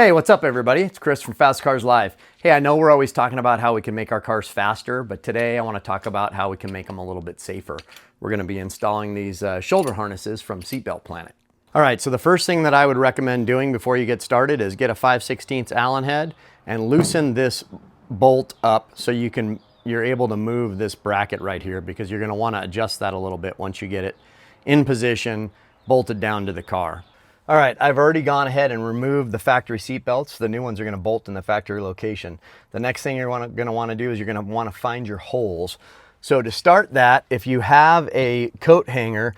Hey, what's up everybody? It's Chris from Fast Cars Live. Hey, I know we're always talking about how we can make our cars faster, but today I want to talk about how we can make them a little bit safer. We're going to be installing these shoulder harnesses from Seatbelt Planet. All right, so the first thing that I would recommend doing before you get started is get a 5/16 Allen head and loosen this bolt up so you're able to move this bracket right here, because you're going to want to adjust that a little bit once you get it in position, bolted down to the car. All right, I've already gone ahead and removed the factory seat belts. The new ones are going to bolt in the factory location. The next thing you're going to want to do is you're going to want to find your holes. So to start that, if you have a coat hanger,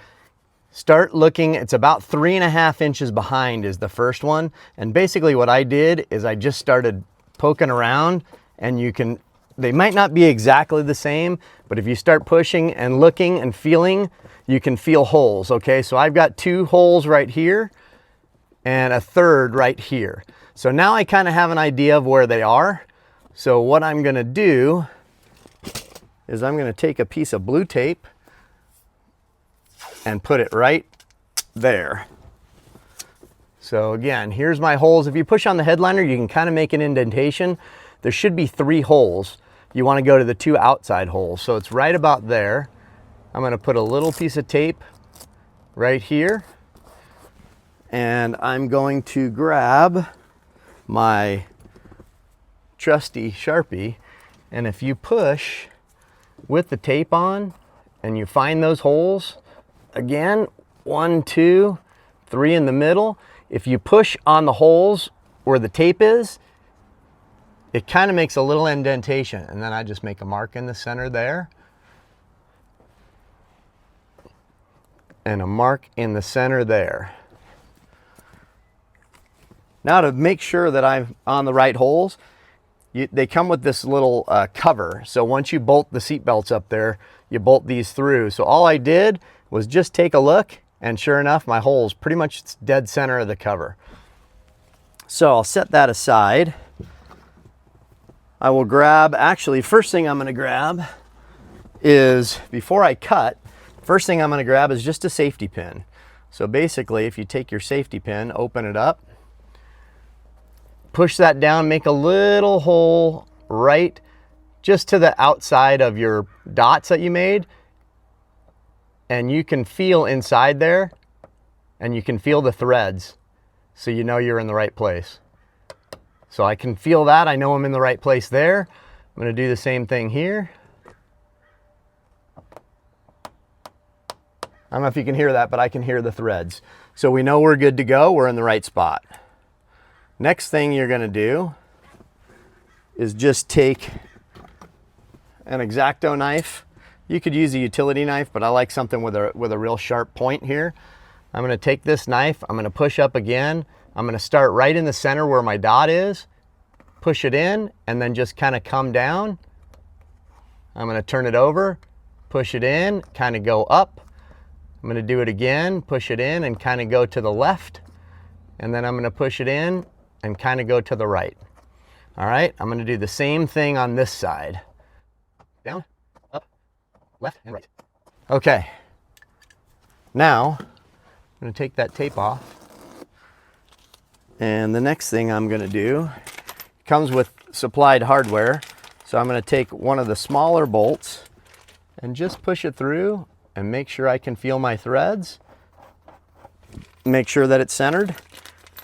start looking. It's about 3.5 inches behind is the first one. And basically what I did is I just started poking around, and they might not be exactly the same, but if you start pushing and looking and feeling, you can feel holes, okay? So I've got 2 holes right here and a third right here. So now I kind of have an idea of where they are. So what I'm gonna do is I'm gonna take a piece of blue tape and put it right there. So again, here's my holes. If you push on the headliner, you can kind of make an indentation. There should be 3 holes. You wanna go to the 2 outside holes. So it's right about there. I'm gonna put a little piece of tape right here, and I'm going to grab my trusty Sharpie, and if you push with the tape on and you find those holes, again, 1, 2, 3 in the middle, if you push on the holes where the tape is, it kind of makes a little indentation, and then I just make a mark in the center there and a mark in the center there. Now, to make sure that I'm on the right holes, they come with this little cover. So once you bolt the seat belts up there, you bolt these through. So all I did was just take a look, and sure enough, my hole's pretty much dead center of the cover. So I'll set that aside. I will grab, actually, first thing I'm gonna grab is, before I cut, first thing I'm gonna grab is just a safety pin. So basically, if you take your safety pin, open it up, push that down, make a little hole right just to the outside of your dots that you made, and you can feel inside there, and you can feel the threads, so you know you're in the right place. So I can feel that, I know I'm in the right place there. I'm gonna do the same thing here. I don't know if you can hear that, but I can hear the threads. So we know we're good to go, we're in the right spot. Next thing you're gonna do is just take an X-Acto knife. You could use a utility knife, but I like something with a real sharp point here. I'm gonna take this knife, I'm gonna push up again. I'm gonna start right in the center where my dot is, push it in, and then just kind of come down. I'm gonna turn it over, push it in, kind of go up. I'm gonna do it again, push it in and kind of go to the left. And then I'm gonna push it in and kind of go to the right. All right, I'm gonna do the same thing on this side. Down, up, left, and right. Okay, now I'm gonna take that tape off. And the next thing I'm gonna do, comes with supplied hardware. So I'm gonna take one of the smaller bolts and just push it through and make sure I can feel my threads. Make sure that it's centered.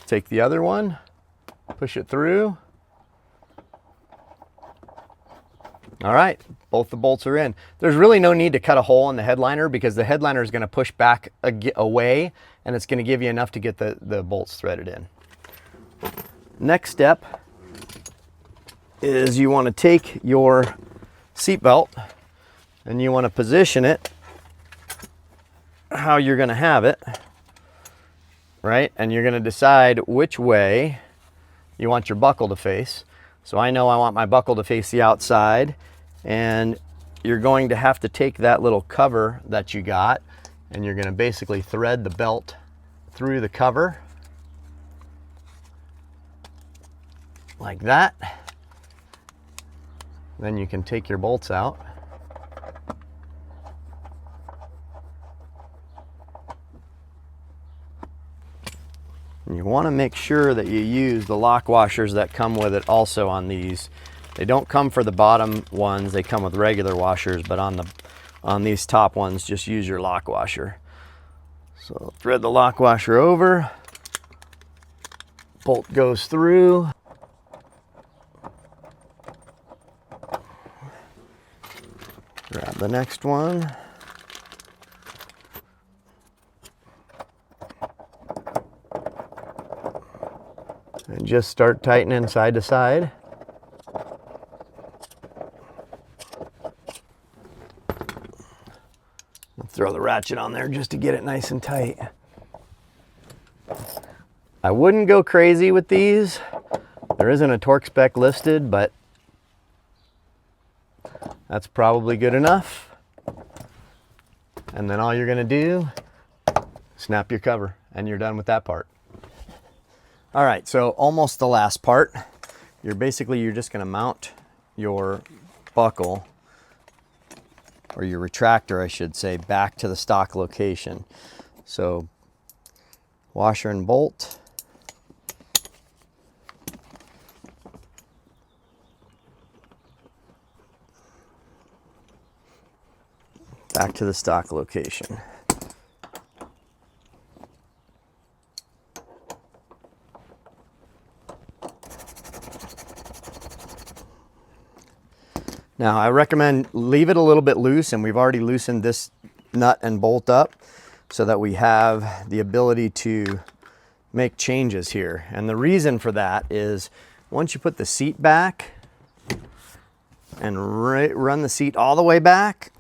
Take the other one, push it through. All right, both the bolts are in. There's really no need to cut a hole in the headliner, because the headliner is gonna push back away, and it's gonna give you enough to get the bolts threaded in. Next step is you wanna take your seat belt and you wanna position it how you're gonna have it, right? And you're gonna decide which way you want your buckle to face. So I know I want my buckle to face the outside, and you're going to have to take that little cover that you got, and you're gonna basically thread the belt through the cover like that. Then you can take your bolts out. And you want to make sure that you use the lock washers that come with it also on these. They don't come for the bottom ones, they come with regular washers, but on these top ones, just use your lock washer. So thread the lock washer over, bolt goes through. Grab the next one. And just start tightening side to side. I'll throw the ratchet on there just to get it nice and tight. I wouldn't go crazy with these. There isn't a torque spec listed, but that's probably good enough. And then all you're gonna do, snap your cover, and you're done with that part. All right, so almost the last part. You're just gonna mount your buckle, or your retractor, I should say, back to the stock location. So washer and bolt. Back to the stock location. Now I recommend leave it a little bit loose, and we've already loosened this nut and bolt up so that we have the ability to make changes here. And the reason for that is once you put the seat back and run the seat all the way back,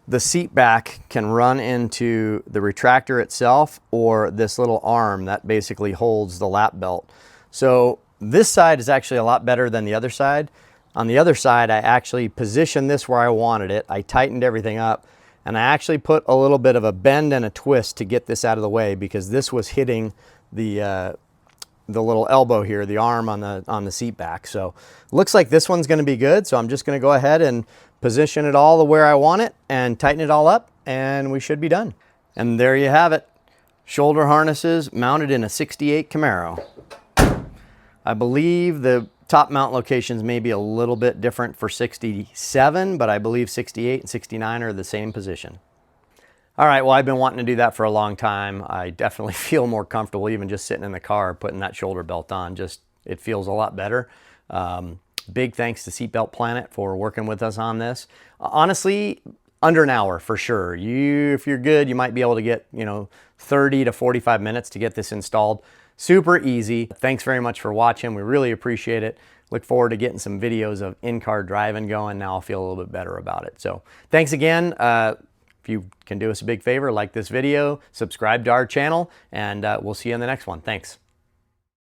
the seat back can run into the retractor itself or this little arm that basically holds the lap belt. So this side is actually a lot better than the other side. On the other side, I actually positioned this where I wanted it. I tightened everything up, and I actually put a little bit of a bend and a twist to get this out of the way, because this was hitting the little elbow here, the arm on the seat back. So looks like this one's gonna be good. So I'm just gonna go ahead and position it all where I want it and tighten it all up, and we should be done. And there you have it. Shoulder harnesses mounted in a 68 Camaro. I believe the top mount locations may be a little bit different for 67, but I believe 68 and 69 are the same position. All right, well, I've been wanting to do that for a long time. I definitely feel more comfortable even just sitting in the car, putting that shoulder belt on. Just, it feels a lot better. Big thanks to Seatbelt Planet for working with us on this. Honestly, under an hour for sure. If you're good, you might be able to get, 30 to 45 minutes to get this installed. Super easy. Thanks very much for watching. We really appreciate it. Look forward to getting some videos of in-car driving going. Now I'll feel a little bit better about it. So thanks again. If you can do us a big favor, like this video, subscribe to our channel, and we'll see you in the next one. Thanks.